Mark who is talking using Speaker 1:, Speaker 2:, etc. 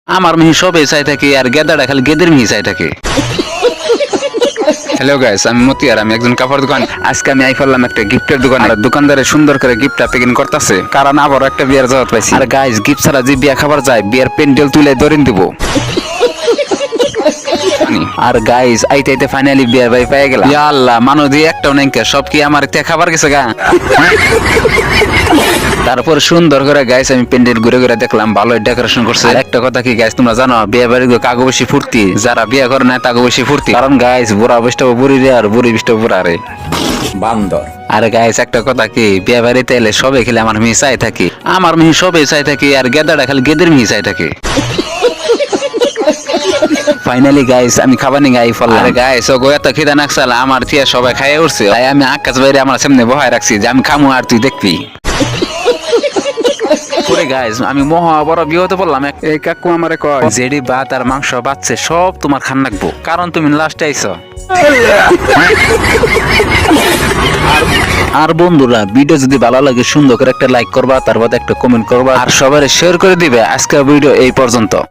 Speaker 1: আমার মিহি সবে চাই থাকে আর গেদাটা খালি গেদের মিহি চাই থাকে। হ্যালো গাইস, আমি মতিয়ার, আমি একজন কাপড় দোকান। আজকে আমি আই ফেললাম একটা গিফটের দোকান। আর দোকানদারে সুন্দর করে গিফটটা প্যাকিং করতেছে, কারণ আবার একটা বিয়ার যাওয়াত পাইছি। আর গাইস, গিফট ছাড়া যে বিয়া খাবার যায়, বিয়ার প্যান্ডেল তুলে ধরেন দিব। আর গাইস, আইতে আইতে ফাইনালি বিয়ার ভাই পেয়ে গেলাম। ইয়া আল্লাহ, মানুষ দিয়ে একটাও নাই, সব কি আমার তে খাবার গেছে গা। তারপর সুন্দর করে গাইস আমি প্যান্ডেল ঘুরে ঘুরে দেখলাম, ভালোই ডেকোরেশন করছে। আর একটা কথা কি গাইস, তোমরা জানো বিয়ে বাড়ি কাগো বেশি ফুর্তি, যারা বিয়ে করে না তাগো বেশি ফুর্তি। কারণ গাইস, বুড়া বৈষ্ণব বুড়ি রে আর বুড়ি বৈষ্ণব বুড়া রে বান্দর। আরে গাইস, একটা কথা কি, বিয়ে বাড়িতে এলে সবে খেলে আমার মেয়ে চাই থাকি, আমার মেয়ে সবে চাই থাকি, আর গেদাটা খালি গেদের মেয়ে চাই থাকে। ফাইনালি গাইস আমি খাবার নিয়ে গাই ফেললাম। আরে গাইস, ও গোয়া তো খিদা নাকসাল, আমার থিয়া সবাই খাইয়ে উঠছে, তাই আমি আকাশ বাইরে আমার সামনে বহায় রাখছি যে আমি খামু আর তুই দেখবি। পরে গাইস আমি মহা বড় বিয়েতে বললাম, এই কাকু আমারে কয় জেডি ভাত আর মাংস বাচ্চে সব তোমার খান রাখবো, কারণ তুমি লাস্টে আইছো। আর বন্ধুরা, ভিডিও যদি ভালো লাগে সুন্দর করে একটা লাইক করবা, তারপর একটা কমেন্ট করবা আর সবাই শেয়ার করে দিবে। আজকের ভিডিও এই পর্যন্ত।